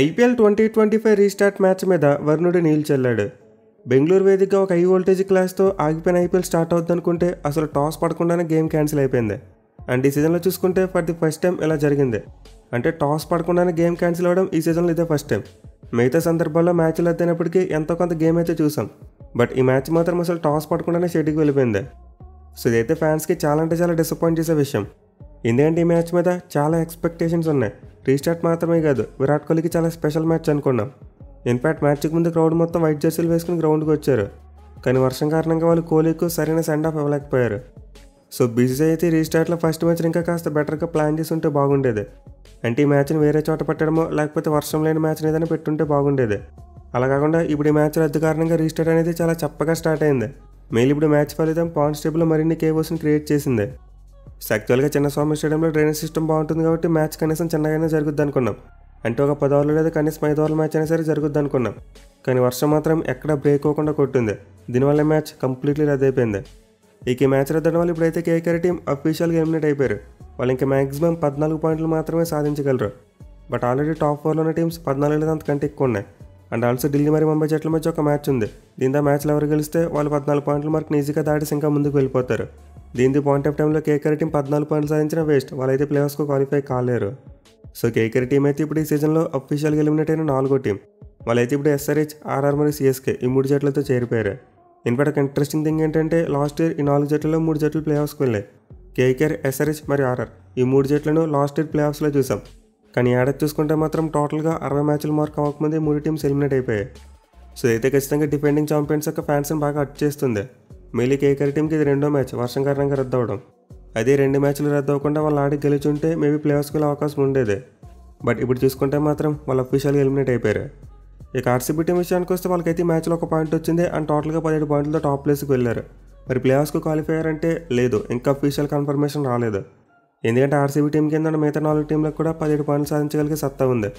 IPL 2025 restart match మీద వరుణుడు నీళ్లు చల్లాడు. బెంగళూరు వేదికగా ఒక హై వోల్టేజ్ క్లాస్తో ఆగిపోయిన ఐపీఎల్ స్టార్ట్ అవుతుందనుకుంటే అసలు టాస్ పడకుండానే గేమ్ క్యాన్సిల్ అయిపోయింది. అండ్ ఈ సీజన్లో చూసుకుంటే ఫర్ ది ఫస్ట్ టైం ఇలా జరిగింది. అంటే టాస్ పడకుండానే గేమ్ క్యాన్సిల్ అవ్వడం ఈ సీజన్లో ఇదే ఫస్ట్ టైం. మిగతా సందర్భాల్లో మ్యాచ్లు అద్దైనప్పటికీ ఎంతో కొంత గేమ్ అయితే చూసాం. బట్ ఈ మ్యాచ్ మాత్రం అసలు టాస్ పడకుండానే షెడ్యూల్కి వెళ్ళిపోయింది. సో ఇదైతే ఫ్యాన్స్కి చాలా అంటే చాలా డిసప్పాయింట్ చేసే విషయం. ఎందుకంటే ఈ మ్యాచ్ మీద చాలా ఎక్స్పెక్టేషన్స్ ఉన్నాయి. రీస్టార్ట్ మాత్రమే కాదు, విరాట్ కోహ్లీకి చాలా స్పెషల్ మ్యాచ్ అనుకున్నాం. ఇన్ఫ్యాక్ట్ మ్యాచ్కి ముందు క్రౌడ్ మొత్తం వైట్ జెర్సీలు వేసుకుని గ్రౌండ్కి వచ్చారు. కానీ వర్షం కారణంగా వాళ్ళు కోహ్లీకు సరైన సెండ్ ఆఫ్ ఇవ్వలేకపోయారు. సో బీసీసీఐ అయితే రీస్టార్ట్లో ఫస్ట్ మ్యాచ్ ఇంకా కాస్త బెటర్గా ప్లాన్ చేసి ఉంటే బాగుండేది. అంటే ఈ మ్యాచ్ని వేరే చోట పెట్టడమో లేకపోతే వర్షం లేని మ్యాచ్ని ఏదైనా పెట్టుంటే బాగుండేది. అలా కాకుండా ఇప్పుడు ఈ మ్యాచ్ రద్దు కారణంగా రీస్టార్ట్ అనేది చాలా చప్పగా స్టార్ట్ అయింది. మెయిల్ ఇప్పుడు మ్యాచ్ ఫలితం పాయింట్స్ టేబుల్లో మరిన్ని కేవోస్ని క్రియేట్ చేసింది. యాక్చువల్గా చిన్నస్వామి స్టేడియంలో డ్రైనేజ్ సిస్టమ్ బాగుంటుంది కాబట్టి మ్యాచ్ కనీసం చిన్నగానే జరుగుద్ది అనుకున్నాం. అంటే ఒక 10 ఓవర్లు లేదా కనీసం 5 ఓవర్ల మ్యాచ్ అయినా సరే జరుగుద్ది అనుకున్నాం. కానీ వర్షం మాత్రం ఎక్కడ బ్రేక్ అవ్వకుండా కొట్టింది. దీనివల్ల మ్యాచ్ కంప్లీట్లీ రద్దయిపోయింది. ఈ మ్యాచ్ రద్దడం వల్ల ఇప్పుడైతే కేకేఆర్ టీం అఫీషియల్గా ఎలిమినేట్ అయిపోయారు. వాళ్ళు ఇంకా మ్యాక్సిమం 14 పాయింట్లు మాత్రమే సాధించగలరు. బట్ ఆల్రెడీ టాప్ 4లో ఉన్న టీమ్స్ 14 లేదా అంతకంటే ఎక్కువ ఉన్నాయి. అండ్ ఆల్సో ఢిల్లీ మరియు ముంబై జట్ల మధ్య ఒక మ్యాచ్ ఉంది. దీంతో మ్యాచ్లో ఎవరు గెలిస్తే వాళ్ళు 14 పాయింట్ల మార్కుని ఈజీగా దాటేసి ఇంకా ముందుకు వెళ్ళిపోతారు. దీంతో పాయింట్ ఆఫ్ టైంలో కేకేఆర్ టీం 14 పాయింట్లు సాధించిన వేస్ట్, వాళ్ళైతే ప్లేఆఫ్స్కు క్వాలిఫై కాలేరు. సో కేకేఆర్ టీం అయితే ఇప్పుడు ఈ సీజన్లో అఫీషియల్గా ఎలిమినేట్ అయిన 4వ టీం. వాళ్ళైతే ఇప్పుడు ఎస్ఆర్హెచ్, ఆర్ఆర్ మరియు సిఎస్కే ఈ 3 జట్లతో చేరిపోయారు. ఇన్ఫాక్ట్ ఒక ఇంట్రెస్టింగ్ థింగ్ ఏంటంటే లాస్ట్ ఇయర్ ఈ 4 జట్లలో 3 జట్లు ప్లేఆఫ్స్కి వెళ్ళాయి. కేకేఆర్, ఎస్ఆర్హెచ్ మరియు ఆర్ఆర్ ఈ 3 జట్లను లాస్ట్ ఇయర్ ప్లేఆఫ్స్లో చూసాం. కానీ ఏడాది చూసుకుంటే మాత్రం టోటల్గా 60 మ్యాచ్లు మార్క్ అవ్వకముందే 3 టీమ్స్ ఎలిమినేట్ అయిపోయాయి. సో అయితే ఖచ్చితంగా డిఫెండింగ్ ఛాంపియన్స్ యొక్క ఫ్యాన్స్ని బాగా అట్ చేస్తుంది. మెయిలీ కేకేఆర్ టీంకి ఇది 2వ మ్యాచ్ వర్షం కారణంగా రద్దు అవ్వడం. అదే 2 మ్యాచ్లు రద్దు అవ్వకుండా వాళ్ళు ఆడి గెలుచుంటే మేబీ ప్లేఆఫ్స్కి వెళ్ళే అవకాశం ఉండేది. బట్ ఇప్పుడు చూసుకుంటే మాత్రం వాళ్ళు అఫీషియల్గా ఎలిమినేట్ అయిపోయారు. ఇక ఆర్సీబీ టీం విషయానికి వస్తే వాళ్ళకైతే ఈ మ్యాచ్లో 1 పాయింట్ వచ్చింది అండ్ టోటల్గా 17 పాయింట్లతో టాప్ ప్లేస్కి వెళ్ళారు. మరి ప్లేఆఫ్స్కి క్వాలిఫై అయ్యారంటే లేదు, ఇంకా అఫీషియల్ కన్ఫర్మేషన్ రాలేదు. ఎందుకంటే ఆర్సీబీ టీం కింద మిగతా 4 టీంలకు కూడా 17 పాయింట్లు సాధించగలిగే సత్తా ఉంది.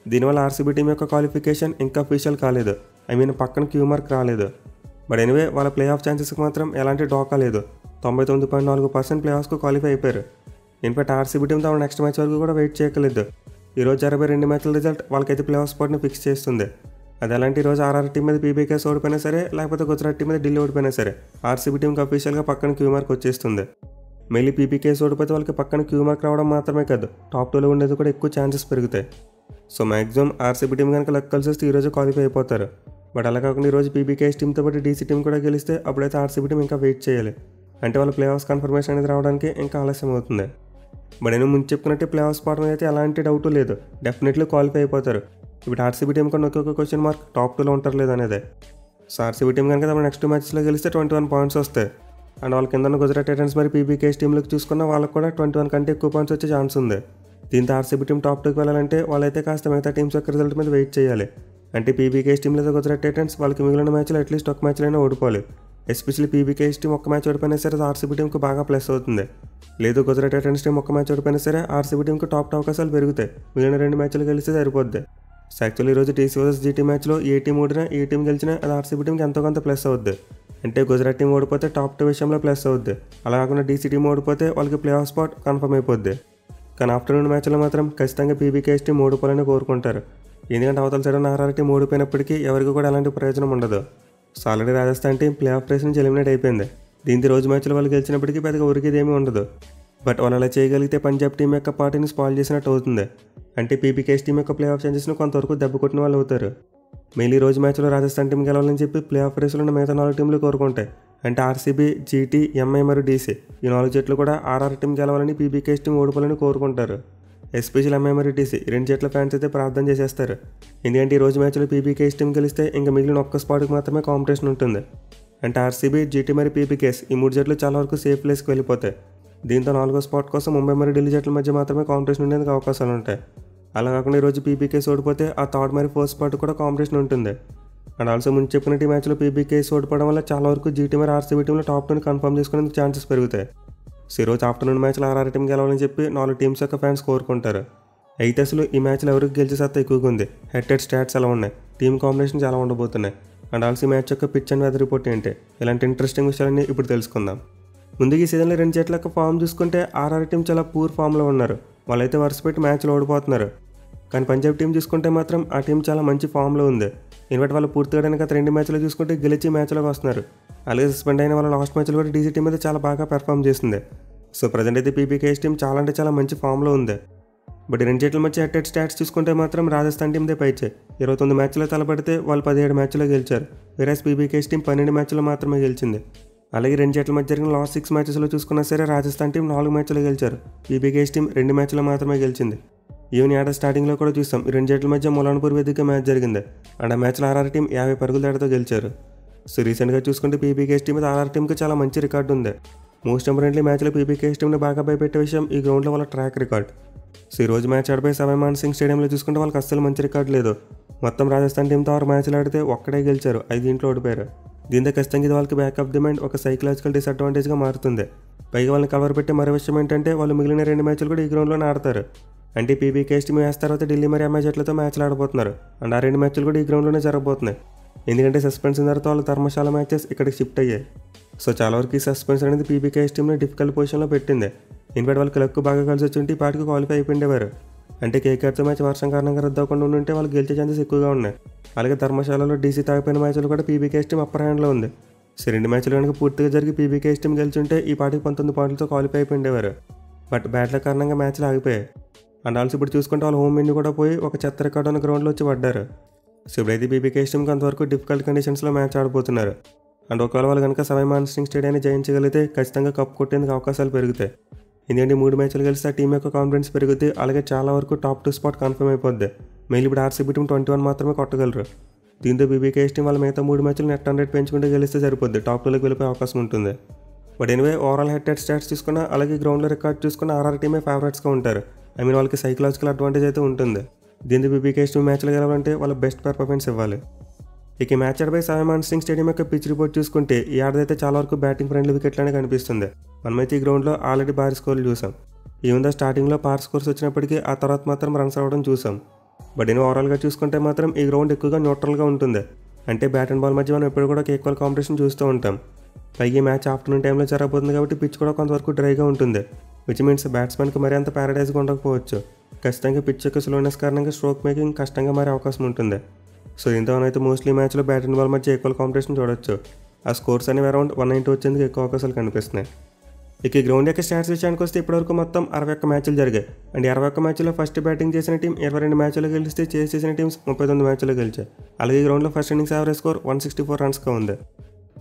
దీనివల్ల ఆర్సీబీ టీం యొక్క క్వాలిఫికేషన్ ఇంకా అఫీషియల్ కాలేదు. పక్కన క్యూ మార్క్ రాలేదు. బట్ ఎనివే వాళ్ళ ప్లే ఆఫ్ ఛాన్సెస్కి మాత్రం ఎలాంటి డోకా లేదు. 99.4% ప్లేఆఫ్స్కు క్వాలిఫై అయిపోయారు. ఇన్ఫాక్ట్ ఆర్సీబీ టీంతో నెక్స్ట్ మ్యాచ్ వరకు కూడా వెయిట్ చేయగలేదు. ఈరోజు 2 మ్యాచ్ల రిజల్ట్ వాళ్ళకైతే ప్లే ఆఫ్ స్పాట్ని ఫిక్స్ చేస్తుంది. అది ఎలాంటి ఈరోజు ఆర్ఆర్ టీం మీద పీబీకేస్ ఓడిపోయినా సరే లేకపోతే గుజరాత్ టీం మీద ఢిల్లీ ఓడిపోయినా సరే ఆర్సీబీ టీంకి అఫీషియల్గా పక్కన క్యూ మార్క్ వచ్చేస్తుంది. మళ్ళీ పీబీకేస్ ఓడిపోతే వాళ్ళకి పక్కన క్యూ మార్క్ రావడం మాత్రమే కాదు, టాప్ 2లో ఉండేది కూడా ఎక్కువ ఛాన్సెస్ పెరుగుతాయి. సో మ్యాక్సిమం ఆర్సీబీ టీం కనుక లక్ కలిసి వస్తే ఈరోజు క్వాలిఫై అయిపోతారు. బట్ అలా కాకుండా ఈరోజు పీబీకేఎస్ టీంతో పాటు డీసీ టీం కూడా గెలిస్తే అప్పుడైతే ఆర్సీబీ టీం ఇంకా వెయిట్ చేయాలి. అంటే వాళ్ళ ప్లే ఆఫ్స్ కన్ఫర్మేషన్ అనేది రావడానికి ఇంకా ఆలస్యం అవుతుంది. బట్ నేను ముందు చెప్పుకున్నట్టు ప్లే ఆఫ్ స్పాట్ మీద అయితే ఎలాంటి డౌట్ లేదు, డెఫినెట్లీ క్వాలిఫై అయిపోతారు. ఇప్పుడు ఆర్సీబీ టీం కన్నా ఒక్కొక్క క్వశ్చన్ మార్క్ టాప్ 2లో ఉంటారు లేదనేదే. సో ఆర్సీబీ టీం కనుక తమ నెక్స్ట్ మ్యాచ్లో గెలిస్తే 21 పాయింట్స్ వస్తాయి. అండ్ వాళ్ళ కింద గుజరాత్ టైటన్స్ మరి పీబీకేఎస్ టీంలకు చూసుకున్న వాళ్ళకు కూడా 21 కంటే ఎక్కువ పాయింట్స్ వచ్చే ఛాన్స్ ఉంది. దీంతో ఆర్సీబీ టీం టాప్ 2కి వెళ్ళాలంటే వాళ్ళైతే కాస్త మిగతా టీమ్స్ యొక్క రిజల్ట్ మీద వెయిట్ చేయాలి. అంటే పీబీకేఎస్ టీం లేదా గుజరాత్ టైటన్స్ వాళ్ళకి మిగిలిన మ్యాచ్లో అట్లీస్ట్ 1 మ్యాచ్లైనా ఓడిపోవాలి. ఎస్పెషల్లీ పీబీకేఎస్ టీం 1 మ్యాచ్ ఓడిపోయినా సరే ఆర్సీబీ టీంకి బాగా ప్లస్ అవుతుంది. లేదు గుజరాత్ టైటన్స్ టీం 1 మ్యాచ్ ఓడిపోయినా సరే ఆర్సీబీ టీంకి టాప్ అవకాశాలు పెరుగుతాయి. మిగిలిన 2 మ్యాచ్లు గెలిస్తే సరిపోద్ది. సో యాక్చువల్లీ ఈరోజు టీసీ వర్సెస్ జీటీ మ్యాచ్లో ఏ టీం ఓడినా ఏ టీం గెలిచినా అది ఆర్సీబీ టీంకి ఎంతో కొంత ప్లస్ అవుద్ది. అంటే గుజరాత్ టీం ఓడిపోతే టాప్ 2 విషయంలో ప్లస్ అవుద్ది. అలా కాకుండా డీసీ టీం ఓడిపోతే వాళ్ళకి ప్లే ఆఫ్ స్పాట్ కన్ఫర్మ్ అయిపోద్ది. కానీ ఆఫ్టర్నూన్ మ్యాచ్లో మాత్రం ఖచ్చితంగా పీబీకేఎస్ టీం ఓడిపోవాలని కోరుకుంటారు. ఎందుకంటే అవతల సైడ్ ఉన్న ఆర్ఆర్ టీం ఓడిపోయినప్పటికీ ఎవరికి కూడా ఎలాంటి ప్రయోజనం ఉండదు. So already Rajasthan team play off race నుంచి ఎలిమినేట్ అయిపోయింది. దీంతో రోజు మ్యాచ్లో వాళ్ళు గెలిచినప్పటికీ పెద్దగా ఉరికేదేమీ ఉండదు. బట్ వాళ్ళు అలా చేయగలిగితే పంజాబ్ టీం యొక్క పార్టీని స్పాయిల్ చేసినట్టు అవుతుంది. అంటే పీబీకేఎస్ టీం యొక్క ప్లే ఆఫ్ ఛాన్సెస్ను కొంతవరకు దెబ్బ కొట్టిన వాళ్ళు అవుతారు. మెయిలీ రోజు మ్యాచ్లో రాజస్థాన్ టీం గెలవాలని చెప్పి ప్లే ఆఫ్ రేస్లో ఉన్న మిగతా 4 టీంలు కోరుకుంటాయి. అంటే ఆర్సీబీ, జీటీ, ఎంఐ మరియు డీసీ ఈ 4 జట్లు కూడా ఆర్ఆర్ టీం గెలవాలని పీబీకేఎస్ టీం ఓడిపోవాలని కోరుకుంటారు. ఎస్పెషల్ ఎంఐ మరియు డీసీ 2 జట్ల ఫ్యాన్స్ అయితే ప్రార్థన చేసేస్తారు. ఎందుకంటే ఈ రోజు మ్యాచ్లో పీబీకేఎస్ టీం గెలిస్తే ఇంకా మిగిలిన 1 స్పాట్కి మాత్రమే కాంపిటీషన్ ఉంటుంది. అంటే ఆర్సీబీ, జీటీ మరియు పీబీకేఎస్ ఈ 3 జట్లు చాలా వరకు సేఫ్ ప్లేస్కి వెళ్ళిపోతాయి. దీంతో 4వ స్పాట్ కోసం ముంబై మరియు ఢిల్లీ జట్ల మధ్య మాత్రమే కాంపిటీషన్ ఉండేందుకు అవకాశాలు ఉంటాయి. అలా కాకుండా ఈరోజు పీబీకేఎస్ ఓడిపోతే ఆ 3rd మరియు 4th స్పాట్ కూడా కాంపిటీషన్ ఉంటుంది. అండ్ ఆల్సో ముందు చెప్పినట్టు ఈ మ్యాచ్లో పీబీకేఎస్ ఓడిపోవడం వల్ల చాలా వరకు జీటీ మరియు ఆర్సీబీ టీంలో టాప్ 2ని కన్ఫర్మ్ చేసుకునేందుకు ఛాన్సెస్ పెరుగుతాయి. సో ఈరోజు ఆఫ్టర్నూన్ మ్యాచ్లో ఆర్ఆర్ టీం గెలవాలని చెప్పి 4 టీమ్స్ యొక్క ఫ్యాన్స్ కోరుకుంటారు. అయితే అసలు ఈ మ్యాచ్లో ఎవరికి గెలిచే సత్తా ఎక్కువగా ఉంది, హెడ్ హెడ్ స్టాట్స్ ఎలా ఉన్నాయి, టీమ్ కాంబినేషన్ చాలా ఉండబోతున్నాయి, అండ్ ఆల్సో ఈ మ్యాచ్ యొక్క పిచ్ అండ్ వెదర్ రిపోర్ట్ ఏంటి, ఇలాంటి ఇంట్రెస్టింగ్ విషయాలన్నీ ఇప్పుడు తెలుసుకుందాం. ముందుగా ఈ సీజన్లో 2 జట్ల యొక్క ఫామ్ చూసుకుంటే ఆర్ఆర్ టీం చాలా పూర్ ఫామ్లో ఉన్నారు. వాళ్ళైతే వరుస పెట్టి మ్యాచ్లో ఓడిపోతున్నారు. కానీ పంజాబ్ టీం చూసుకుంటే మాత్రం ఆ టీం చాలా మంచి ఫామ్లో ఉంది. ఇన్వర్ట్ వాళ్ళు పూర్తిగా గత 2 మ్యాచ్లో చూసుకుంటే గెలిచి మ్యాచ్లోకి వస్తున్నారు. అలాగే సస్పెండ్ అయిన వాళ్ళ లాస్ట్ మ్యాచ్లో కూడా డీసీ టీం మీద చాలా బాగా పెర్ఫామ్ చేసింది. సో ప్రజెంట్ అయితే పీబీకేఎస్ టీం చాలా అంటే చాలా మంచి ఫామ్లో ఉంది. బట్ 2 జట్ల మధ్య హెడ్ స్టాట్స్ చూసుకుంటే మాత్రం రాజస్థాన్ టీందే పైచే 29 మ్యాచ్లో తలపడితే వాళ్ళు 17 మ్యాచ్లో గెలిచారు. వేరేస్ పీబీకేఎస్ టీం 12 మ్యాచ్లో మాత్రమే గెలిచింది. అలాగే 2 జట్ల మధ్య జరిగిన లాస్ట్ 6 మ్యాచెస్లో చూసుకున్నా సరే రాజస్థాన్ టీం 4 మ్యాచ్లో గెలిచారు. పీబీకేఎస్ టీం 2 మ్యాచ్లో మాత్రమే గెలిచింది. ఈవెన్ ఏడాది స్టార్టింగ్లో కూడా చూసాం ఈ 2 జట్ల మధ్య ములాన్పూర్ వేదికగా మ్యాచ్ జరిగింది. అండ్ ఆ మ్యాచ్లో ఆర్ఆర్ టీం 50 పరుగుల తేడాతో గెలిచారు. సో రీసెంట్గా చూసుకుంటే పీబీకేఎస్ టీం మీద ఆర్ఆర్ టీంకి చాలా మంచి రికార్డు ఉంది. మోస్ట్ ఇంపార్టెంట్లీ మ్యాచ్లో పీబీకేఎస్ టీంని బాగా భయపెట్టే విషయం ఈ గ్రౌండ్లో వాళ్ళ ట్రాక్ రికార్డ్. సో ఈ రోజు మ్యాచ్ ఆడిపోయి సవాయ్ మాన్ సింగ్ స్టేడియంలో చూసుకుంటే వాళ్ళకి అస్సలు మంచి రికార్డు లేదు. మొత్తం రాజస్థాన్ టీంతో 6 మ్యాచ్లు ఆడితే ఒక్కడే గెలిచారు, 5 ఓడిపోయారు. దీంతో ఖచ్చితంగా ఇది వాళ్ళకి బ్యాక్ ఆఫ్ ది మైండ్ ఒక సైకలాజికల్ డిసడ్వాంటేజ్గా మారుతుంది. పైగా వాళ్ళని కవర్ పెట్టే మరో విషయం ఏంటంటే వాళ్ళు మిగిలిన 2 మ్యాచ్లు కూడా ఈ గ్రౌండ్లోనే ఆడతారు. అంటే పీబీకేఎస్ టీం వేసిన తర్వాత ఢిల్లీ మరి ఎంఐ జట్లతో మ్యాచ్లు ఆడబోతున్నారు. అండ్ ఆ 2 మ్యాచ్లు కూడా ఈ గ్రౌండ్లోనే జరగబోతున్నాయి. ఎందుకంటే సస్పెన్షన్ తర్వాత వాళ్ళ ధర్మశాల మ్యాచెస్ ఇక్కడికి షిఫ్ట్ అయ్యాయి. సో చాలా వరకు ఈ సస్పెన్షన్ అనేది పీబీకేఎస్ టీంని డిఫికల్ట్ పొజిషన్లో పెట్టింది. ఇన్ఫాక్ట్ వాళ్ళకి లక్కు బాగా కలిసి వచ్చి ఉంటే ఈ పాటికి క్వాలిఫై అయిపోయిండేవారు. అంటే కేకేఆర్తో మ్యాచ్ వర్షం కారణంగా రద్దు అవ్వకుండా ఉంటే వాళ్ళు గెలిచే ఛాన్సెస్ ఎక్కువగా ఉన్నాయి. అలాగే ధర్మశాలలో డీసీ తాగిపోయిన మ్యాచ్లు కూడా పీబీకేఎస్ టీం అప్పర్ హ్యాండ్లో ఉంది. సో 2 మ్యాచ్లు కనుక పూర్తిగా జరిగి పీబీకేఎస్ టీం గెలిచుంటే ఈ పాటికి 19 పాయింట్లతో క్వాలిఫై అయిపోయిండేవారు. బట్ బ్యాట్ల కారణంగా మ్యాచ్లు ఆగిపోయాయి. అండ్ ఆల్సో ఇప్పుడు చూసుకుంటే వాళ్ళు హోమ్ విన్ కూడా పోయి ఒక చెత్త రికార్డు ఉన్న గ్రౌండ్లో వచ్చి పడ్డారు. సో ఇప్పుడైతే పీబీకేఎస్ టీంకి అంతవరకు డిఫికల్ట్ కండిషన్స్లో మ్యాచ్ ఆడిపోతున్నారు. అండ్ ఒకవేళ వాళ్ళు కనుక సవాయ్ మాన్ సింగ్ స్టేడియాన్ని జయించగలిగితే ఖచ్చితంగా కప్ కొట్టేందుకు అవకాశాలు పెరుగుతాయి. ఎందుకంటే 3 మ్యాచ్లు కలిసి ఆ టీం యొక్క కాన్ఫిడెన్స్ పెరుగుద్ది. అలాగే చాలా వరకు టాప్ 2 స్పాట్ కన్ఫర్మ్ అయిపోద్ది. మెయిన్ ఇప్పుడు ఆర్సీబీ టీం 21 మాత్రమే కొట్టగలరు. దీంతో పీబీకేఎస్ టీం వాళ్ళ మిగతా 3 మ్యాచ్లు నెట్ 100 పెంచుకుంటే గెలిస్తే సరిపోద్ది, టాప్ 2లోకి వెళ్ళిపోయే అవకాశం ఉంటుంది. But anyway overall head stats చూసుకున్నా అలాగే గ్రౌండ్లో రికార్డ్ చూసుకున్న ఆర్ఆర్ టీమే ఫేవరెట్స్గా ఉంటారు. వాళ్ళకి సైకలాజికల్ అడ్వాంటేజ్ అయితే ఉంటుంది. దీంతో పీబీకేఎస్ టీం మ్యాచ్లు గెలవాలంటే వాళ్ళ బెస్ట్ పెర్ఫార్మెన్స్ ఇవ్వాలి. ఇక ఈ మ్యాచ్ ఆడిపోయి సవాయ్ మాన్ సింగ్ స్టేడియం యొక్క పిచ్ రిపోర్ట్ చూసుకుంటే ఈ ఆడదైతే చాలా వరకు బ్యాటింగ్ ఫ్రెండ్లీ వికెట్లనే కనిపిస్తుంది. మనమైతే ఈ గ్రౌండ్లో ఆల్రెడీ భారీ స్కోర్లు చూసాం. ఈవెన్ స్టార్టింగ్లో పార్ స్కోర్స్ వచ్చినప్పటికీ ఆ తర్వాత మాత్రం రన్స్ అవ్వడం చూసాం. బట్ ఓవరాల్గా చూసుకుంటే మాత్రం ఈ గ్రౌండ్ ఎక్కువగా న్యూట్రల్గా ఉంటుంది. అంటే బ్యాట్ అండ్ బాల్ మధ్య మనం ఎప్పుడు కూడా ఈక్వల్ కాంపిటీషన్ చూస్తూ ఉంటాం. పైగా మ్యాచ్ ఆఫ్టర్నూన్ టైంలో జరగబోతుంది కాబట్టి పిచ్ కూడా కొంతవరకు డ్రైగా ఉంటుంది. విచ్ మీన్స్ బ్యాట్స్మెన్కి మరీ అంత ప్యారడైజ్గా ఉండకపోవచ్చు. ఖచ్చితంగా పిచ్ యొక్క స్లోనెస్ కారణంగా స్ట్రోక్ మేకింగ్ కష్టంగా మారే అవకాశం ఉంటుంది. సో ఇంతవనైతే మోస్ట్లీ మ్యాచ్లో బ్యాట్ అండ్ బాల్ మధ్య ఈక్వల్ కాంపిటీషన్ చూడొచ్చు. ఆ స్కోర్స్ అనేవి అరౌండ్ 190 వచ్చేందుకు ఎక్కువ అవకాశాలు కనిపిస్తున్నాయి. ఇక ఈ గ్రౌండ్ యొక్క స్టాట్స్ విషయానికి వస్తే ఇప్పటివరకు మొత్తం 61 మ్యాచ్లు జరిగాయి. అండ్ 61 మ్యాచ్లో ఫస్ట్ బ్యాటింగ్ చేసిన టీం 22 మ్యాచ్లో గెలిస్తే చేస్ చేసిన టీమ్స్ 39 మ్యాచ్లో గెలిచాయి. అలాగే ఈ గ్రౌండ్లో ఫస్ట్ ఇన్నింగ్స్ యావరేజ్ స్కోర్ 164 రన్స్గా ఉంది.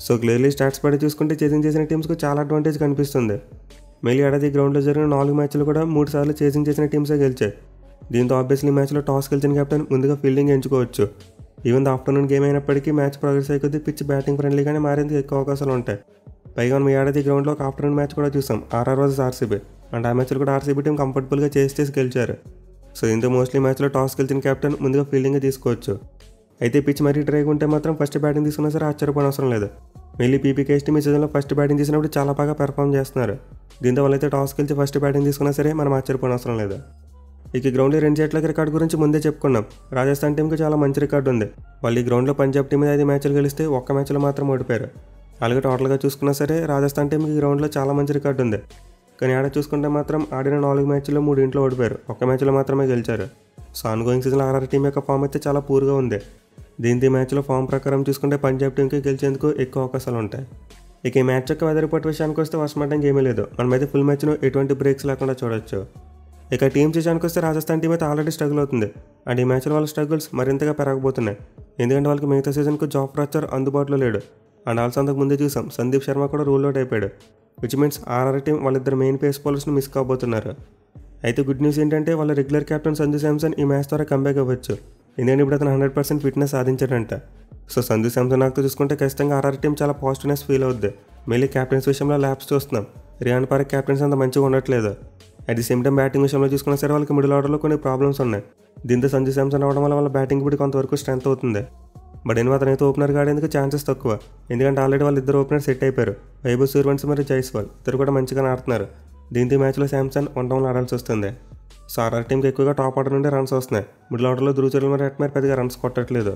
సో క్లియర్లీ స్టాట్స్ పడి చూసుకుంటే చేసింగ్ చేసిన టీమ్స్కు చాలా అడ్వాంటేజ్ కనిపిస్తుంది. మళ్ళీ ఏడాది గ్రౌండ్లో జరిగిన 4 మ్యాచ్లు కూడా 3 సార్లు చేసింగ్ చేసిన టీమ్సే గెలిచాయి. దీంతో ఆబ్వియస్లీ మ్యాచ్లో టాస్ గెలిచిన కెప్టెన్ ముందుగా ఫీల్డింగ్ ఎంచుకోవచ్చు. ఈవెన్ ఆఫ్టర్నూన్ గేమ్ అయినప్పటికీ మ్యాచ్ ప్రోగ్రెస్ అయ్యే కొద్దీ పిచ్ బ్యాటింగ్ ఫ్రెండ్లీగానే మారేందుకు ఎక్కువ అవకాశాలు ఉంటాయి. పైగా మనం ఏడాది గ్రౌండ్లో ఒక ఆఫ్టర్నూన్ మ్యాచ్ కూడా చూసాం, ఆర్ఆర్ వర్సెస్ ఆర్సీబీ. అండ్ ఆ మ్యాచ్లో కూడా ఆర్సీబీ టీం కంఫర్టబుల్గా చేసి గెలిచారు. సో దీంతో మోస్ట్లీ మ్యాచ్లో టాస్ గెలిచిన కెప్టెన్ ముందుగా ఫీల్డింగ్ తీసుకోవచ్చు. అయితే పిచ్ మరీ డ్రైగా ఉంటే మాత్రం ఫస్ట్ బ్యాటింగ్ తీసుకున్నా సరే ఆశ్చర్యపోనవసరం లేదు. మళ్ళీ పీబీకేఎస్ టీం ఈ సీజన్లో ఫస్ట్ బ్యాటింగ్ చేసినప్పుడు చాలా బాగా పెర్ఫామ్ చేస్తున్నారు. దీంతో వాళ్ళైతే టాస్ గెలిచి ఫస్ట్ బ్యాటింగ్ తీసుకున్నా సరే మనం ఆశ్చర్యపోనవసరం లేదు. ఇక గ్రౌండ్లో 2 జట్ల రికార్డు గురించి ముందే చెప్పుకున్నాం. రాజస్థాన్ టీంకి చాలా మంచి రికార్డు ఉంది. వాళ్ళు ఈ గ్రౌండ్లో పంజాబ్ టీం మీద 5 మ్యాచ్లు గెలిస్తే 1 మ్యాచ్లో మాత్రం ఓడిపోయారు. అలాగే టోటల్గా చూసుకున్నా సరే రాజస్థాన్ టీంకి ఈ గ్రౌండ్లో చాలా మంచి రికార్డు ఉంది. కానీ ఆడ చూసుకుంటే మాత్రం ఆడిన 4 మ్యాచ్ల్లో 3 ఓడిపోయారు, 1 మ్యాచ్లో మాత్రమే గెలిచారు. సో ఆన్గోయింగ్ సీజన్లో ఆర్ఆర్ టీం యొక్క ఫామ్ అయితే చాలా పూర్గా ఉంది. దీంతో ఈ మ్యాచ్లో ఫామ్ ప్రకారం చూసుకుంటే పంజాబ్ టీంకి గెలిచేందుకు ఎక్కువ అవకాశాలు ఉంటాయి. ఇక ఈ మ్యాచ్ యొక్క వెదర్ రిపోర్ట్ విషయానికి వస్తే వర్షం పడడానికి ఏమీ లేదు. మనమైతే ఫుల్ మ్యాచ్ను ఎటువంటి బ్రేక్స్ లేకుండా చూడొచ్చు. ఇక టీమ్స్ విషయానికి వస్తే రాజస్థాన్ టీం అయితే ఆల్రెడీ స్ట్రగుల్ అవుతుంది. అండ్ ఈ మ్యాచ్లో వాళ్ళ స్ట్రగుల్స్ మరింతగా పెరగబోతున్నాయి. ఎందుకంటే వాళ్ళకి మిగతా సీజన్కు జాఫ్రా ఆర్చర్ అందుబాటులో లేడు. అండ్ ఆల్సో అంతకు ముందే చూసాం సందీప్ శర్మ కూడా రూల్ అవుట్ అయిపోయాడు. విచ్ మీన్స్ ఆర్ఆర్ టీం వాళ్ళిద్దరు మెయిన్ పేస్ బౌలర్స్ని మిస్ కాబోతున్నారు. అయితే గుడ్ న్యూస్ ఏంటంటే వాళ్ళ రెగ్యులర్ కెప్టెన్ సంజు శాంసన్ ఈ మ్యాచ్ ద్వారా కంబ్యాక్ అవ్వచ్చు. ఎందుకంటే ఇప్పుడు అతను 100% ఫిట్నెస్ సాధించాడంట. సో సంజు శాంసన్ నాకు చూసుకుంటే ఖచ్చితంగా ఆర్ఆర్ టీం చాలా పాజిటివ్నెస్ ఫీల్ అవుద్ది. మళ్ళీ క్యాప్టెన్స్ విషయంలో ల్యాబ్స్ చూస్తున్నాం. రియాన్ పరాగ్ క్యాప్టెన్స్ అంత మంచిగా ఉండట్లేదు. At the same time batting విషయంలో చూసుకున్నా సరే వాళ్ళకి మిడిల్ ఆర్డర్లో కొన్ని ప్రాబ్లమ్స్ ఉన్నాయి. దీంతో సంజు శాంసన్ అవడం వల్ల వాళ్ళ బ్యాటింగ్ ఇప్పుడు కొంతవరకు స్ట్రెంత్ అవుతుంది. బట్ అతనైతే ఓపెనర్గా ఆడేందుకు ఛాన్సెస్ తక్కువ. ఎందుకంటే ఆల్రెడీ వాళ్ళు ఇద్దరు ఓపెనర్ సెట్ అయిపోయారు. వైభవ్ సూర్యవంశీ మరియు జైస్వాల్ ఇద్దరు కూడా మంచిగానే ఆడుతున్నారు. దీంతో ఈ మ్యాచ్లో శాంసన్ 1 డౌన్లో ఆడాల్సి వస్తుంది. సో ఆర్ఆర్ టీంకి ఎక్కువగా టాప్ ఆర్డర్ నుండి రన్స్ వస్తున్నాయి. మిడిల్ ఆర్డర్లో ధ్రువ్ చరణ్ మరియు అట్మేర్ పెద్దగా రన్స్ కొట్టట్లేదు.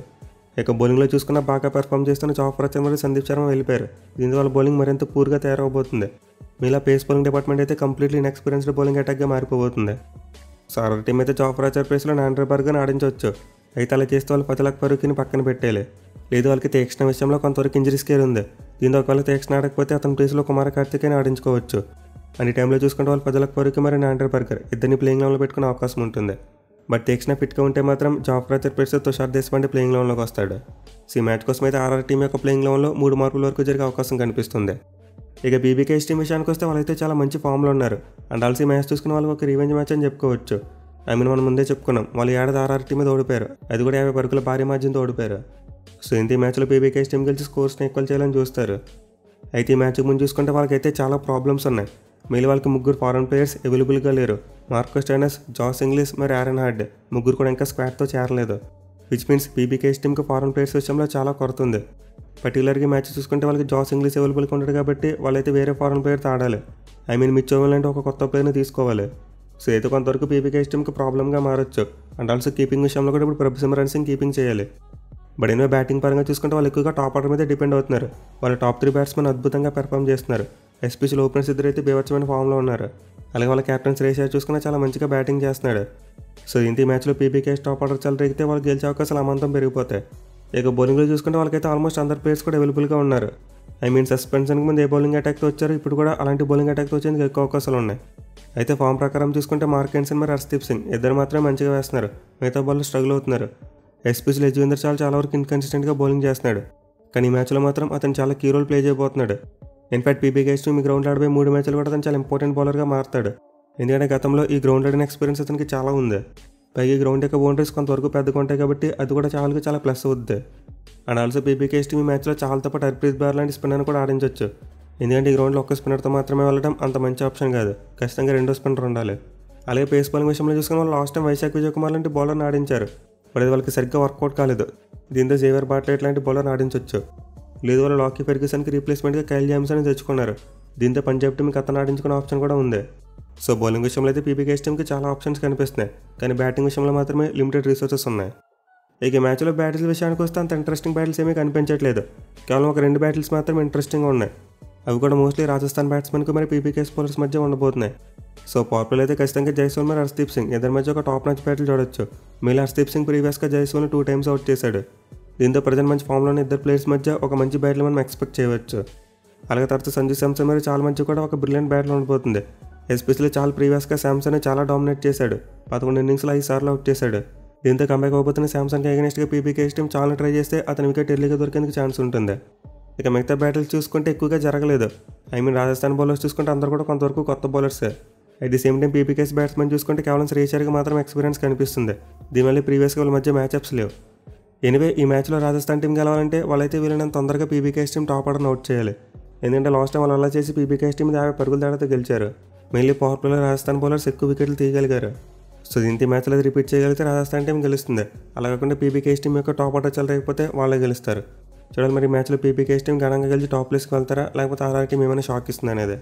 ఇక బౌలింగ్లో చూసుకున్న బాగా పెర్ఫామ్ చేస్తున్న జాఫ్రా ఆర్చర్ మరియు సందీప్ శర్మ వెళ్ళిపోయారు. దీంతో వాళ్ళ బౌలింగ్ మరింత పూర్గా తయారవబోతుంది. మీలా పేస్ బౌలింగ్ డిపార్ట్మెంట్ అయితే కంప్లీట్లీ ఇన్ఎక్స్పీరియన్స్డ్ బౌలింగ్ అటాక్గా మారిపోబోతుంది. సో ఆర్ఆర్ టీం అయితే జాఫర్ ఆర్చర్ ప్లేస్లో నాండ్రే బర్గర్ని ఆడించవచ్చు. అయితే అలా చేస్తే వాళ్ళు పతిలక్ ఫరూకీని పక్కన పెట్టేయాలి. లేదు వాళ్ళకి తీక్షణ విషయంలో కొంతవరకు ఇంజరీ స్కేర్ ఉంది. దీంతో ఒకవేళ తీక్షణ ఆడకపోతే అతని ప్లేస్లో కుమార్ కార్తికేయని ఆడించుకోవచ్చు. అన్ని టైంలో చూసుకుంటే వాళ్ళు పతిలక్ ఫరూకీ మరియు నాండ్రే బర్గర్ ఇద్దరిని ప్లేయింగ్ లెవెన్లో పెట్టుకునే అవకాశం ఉంటుంది. బట్ తీక్షణ ఫిట్గా ఉంటే మాత్రం జాఫర్ ఆర్చర్ ప్లేస్లో తుషార్ దేశపాండే ప్లేయింగ్ లెవెన్లోకి వస్తాడు. సో ఈ మ్యాచ్ కోసం అయితే ఆర్ఆర్ టీం యొక్క ప్లేయింగ్ లెవెన్లో 3 మార్పుల వరకు జరిగే అవకాశం కనిపిస్తుంది. ఇక బీబీకేఎస్ టీం విషయానికి వస్తే వాళ్ళైతే చాలా మంచి ఫామ్లో ఉన్నారు. అండ్ ఆల్సీ మ్యాచ్ చూసుకుని వాళ్ళకి ఒక రివెంజ్ మ్యాచ్ అని చెప్పుకోవచ్చు. మనం ముందే చెప్పుకున్నాం, వాళ్ళు ఏడాది ఆర్ఆర్ టీం మీద ఓడిపోయారు. అది కూడా 50 పరుగుల భారీ మార్జిన్తో ఓడిపోయారు. సో ఇంత ఈ మ్యాచ్లో బీబీకేఎస్ టీం గెలిచి స్కోర్స్ని ఈక్వల్ చేయాలని చూస్తారు. అయితే ఈ మ్యాచ్కి ముందు చూసుకుంటే వాళ్ళకైతే చాలా ప్రాబ్లమ్స్ ఉన్నాయి. మెయిన్ వాళ్ళకి 3 ఫారెన్ ప్లేయర్స్ అవైలబుల్గా లేరు. మార్కో స్టైనస్, జాస్ ఇంగ్లీష్ మరి ఆరన్ హార్డ్ ముగ్గురు కూడా ఇంకా స్క్వాడ్తో చేరలేదు. విచ్ మీన్స్ బీబీకేఎస్ టీంకి ఫారెన్ ప్లేయర్స్ విషయంలో చాలా కొరత ఉంది. పర్టికులర్గా మ్యాచ్ చూసుకుంటే వాళ్ళకి జాస్ ఇంగ్లీష్ అవైలబుల్గా ఉంటాడు కాబట్టి వాళ్ళైతే వేరే ఫారెన్ ప్లేయర్తో ఆడాలి. మిచ్ ఓవెల్ అంటే ఒక కొత్త ప్లేయర్ని తీసుకోవాలి. సో అయితే కొంతవరకు బీబీకేఎస్ టీంకి ప్రాబ్లంగా మారచ్చు. అండ్ ఆల్సో కీపింగ్ విషయంలో కూడా ఇప్పుడు ప్రభు సింగ్ కీపింగ్ చేయాలి. బట్ ఎన్నో బ్యాటింగ్ పరంగా చూసుకుంటే వాళ్ళు ఎక్కువగా టాప్ ఆర్డర్ మీద డిపెండ్ అవుతున్నారు. వాళ్ళ టాప్ 3 బ్యాట్స్మెన్ అద్భుతంగా పెర్ఫామ్ చేస్తున్నారు. ఎస్పెషల్ ఓపెనర్స్ ఇద్దరైతే బీభత్సమైన ఫామ్లో ఉన్నారు. అలాగే వాళ్ళ కెప్టెన్ శ్రేయస్ అయ్యర్ చూసుకున్నా చాలా మంచిగా బ్యాటింగ్ చేస్తున్నాడు. సో ఇంత మ్యాచ్లో బీబీకేఎస్ టాప్ ఆర్డర్ చాలా రేగితే వాళ్ళు గెలిచే అవకాశాలు అమాంతం పెరిగిపోతాయి. ఇక బౌలింగ్లో చూసుకుంటే వాళ్ళకైతే ఆల్మోస్ట్ అందరు ప్లేయర్స్ కూడా అవైలబుల్గా ఉన్నారు. సస్పెన్షన్కి ముందు ఏ బౌలింగ్ అటాక్తో వచ్చారు, ఇప్పుడు కూడా అలాంటి బౌలింగ్ అటాక్తో వచ్చేందుకు ఎక్కువ అవకాశాలు ఉన్నాయి. అయితే ఫామ్ ప్రకారం చూసుకుంటే మార్క్ హెన్సన్ మరి హర్షదీప్ సింగ్ ఇద్దరు మాత్రమే మంచిగా వేస్తున్నారు. మిగతా బాల్ స్ట్రగుల్ అవుతున్నారు. ఎస్పెషల్ యజ్వేంద్ర చాలా వరకు ఇన్కన్సిస్టెంట్గా బౌలింగ్ చేస్తున్నాడు. కానీ ఈ మ్యాచ్లో మాత్రం అతను చాలా కీ రోల్ ప్లే చేయబోతున్నాడు. ఇన్ఫాక్ట్ బీబీకేఎస్ టీం ఈ గ్రౌండ్లో ఆడిపోయి 3 మ్యాచ్లు కూడా అతను చాలా ఇంపార్టెంట్ బౌలర్గా మారుతాడు. ఎందుకంటే గతంలో ఈ గ్రౌండ్ ఆడిన ఎక్స్పీరియన్స్ అతనికి చాలా ఉంది. పైగా ఈ గ్రౌండ్ యొక్క బౌండరీస్ కొంతవరకు పెద్దగా ఉంటాయి కాబట్టి అది కూడా చాలా ప్లస్ అవుద్ది. అండ్ ఆల్సో బీబీకేఎస్ టీం ఈ మ్యాచ్లో చాలాతో పాటు హర్ప్రీత్ బ్రార్ లాంటి స్పిన్నర్ని కూడా ఆడించవచ్చు. ఎందుకంటే ఈ గ్రౌండ్లో ఒక్క స్పిన్నర్తో మాత్రమే వెళ్ళడం అంత మంచి ఆప్షన్ కాదు. ఖచ్చితంగా 2వ స్పిన్నర్ ఉండాలి. అలాగే పేస్ బౌలింగ్ విషయంలో చూసుకుని వాళ్ళు లాస్ట్ టైం వైశాఖ్ విజయ్ కుమార్ లాంటి బౌలర్ని ఆడించారు. బట్ అది వాళ్ళకి సరిగ్గా వర్కౌట్ కాలేదు. దీంతో జేవియర్ బాట్లెట్ లాంటి బౌలర్ని ఆడించవచ్చు. లేదు వాళ్ళు లాకీ ఫెర్గ్యూసన్కి రీప్లేస్మెంట్గా కైల్ జామ్సన్ తెచ్చుకున్నారు. దీంతో పంజాబ్ టీంకి అతను ఆడించుకునే ఆప్షన్ కూడా ఉంది. సో బౌలింగ్ విషయంలో అయితే బీబీకేఎస్ టీంకి చాలా ఆప్షన్స్ కనిపిస్తున్నాయి. కానీ బ్యాటింగ్ విషయంలో మాత్రమే లిమిటెడ్ రిసోర్సెస్ ఉన్నాయి. ఇక మ్యాచ్లో బ్యాటిల్స్ విషయానికి వస్తే అంత ఇంట్రెస్టింగ్ బ్యాటిల్స్ ఏమీ కనిపించట్లేదు. కేవలం ఒక 2 బ్యాటిల్స్ మాత్రమే ఇంట్రెస్టింగ్గా ఉన్నాయి. అవి కూడా మోస్ట్లీ రాజస్థాన్ బ్యాట్స్మెన్కి మరి బీబీకేఎస్ బౌలర్స్ మధ్య ఉండబోతున్నాయి. సో పవర్ప్లేలో అయితే ఖచ్చితంగా జైస్వాల్ మరి హర్షదీప్ సింగ్ ఇద్దరి మధ్య ఒక టాప్ మ్యాచ్ బ్యాటిల్ చూడొచ్చు. మేలు హర్షదీప్ సింగ్ ప్రీవియస్గా జైస్వాల్ని 2 టైమ్స్ అవుట్ చేశాడు. దీంతో ప్రజెంట్ మంచి ఫామ్లోని ఇద్దరు ప్లేయర్స్ మధ్య ఒక మంచి బ్యాటిల్ మనం ఎక్స్పెక్ట్ చేయవచ్చు. అలాగే తర్వాత సంజు శాంసన్ మరి చాలా మంచి కూడా ఒక బ్రిలియంట్ బ్యాటిల్ ఉండబోతుంది. ఎస్పెషల్లీ చాలా ప్రీవియస్గా శాంసన్ చాలా డామినేట్ చేశాడు. 11 ఇన్నింగ్స్లో 5 సార్లు అవుట్ చేశాడు. దీంతో కంబ్యాక్ అవ్వబోతున్న శాంసన్కి అగెనిస్ట్గా బీబీకేఎస్ టీం చాలా ట్రై చేస్తే అతని వికెట్ ఎర్లీగా దొరికేందుకు ఛాన్స్ ఉంటుంది. ఇక మిగతా బ్యాటిల్స్ చూసుకుంటే ఎక్కువగా జరగలేదు. రాజస్థాన్ బౌలర్స్ చూసుకుంటే అందరూ కూడా కొంతవరకు కొత్త బౌలర్సే. At the same time PBKS batsmen చూసుకుంటే కేవలం శ్రేయస్ అయ్యర్కి మాత్రం ఎక్స్పీరియన్స్ కనిపిస్తుంది. దీనివల్ల ప్రీవియస్గా వాళ్ళ మధ్య మ్యాచ్అప్స్ లేవు. ఎనివే ఈ మ్యాచ్లో రాజస్థాన్ టీం గెలవాలంటే వాళ్ళైతే వీళ్ళని తొందరగా బీబీకేఎస్ టీం టాప్ ఆర్డర్ని అవుట్ చేయాలి. ఎందుకంటే లాస్ట్ టైం వాళ్ళు అలా చేసి బీబీకేఎస్ టీం 50 పరుగుల తేడాతో గెలిచారు. మెయిన్లీ పవర్ ప్లేలో రాజస్థాన్ బౌలర్స్ ఎక్కువ వికెట్లు తీయగలిగారు. సో దీంతో మ్యాచ్లో రిపీట్ చేయగలిగితే రాజస్థాన్ టీం గెలుస్తుంది. అలా కాకుండా బీబీకేఎస్ టీం యొక్క టాప్ ఆర్డర్ చెలరేకపోతే వాళ్ళే గెలుస్తారు. చూడాలి మరి మ్యాచ్లో బీబీకేఎస్ టీం ఘనంగా గెలిచి టాప్ ప్లేస్కి వెళ్తారా, లేకపోతే ఆర్ఆర్ టీం ఏమైనా షాక్ ఇస్తుంది అనేది.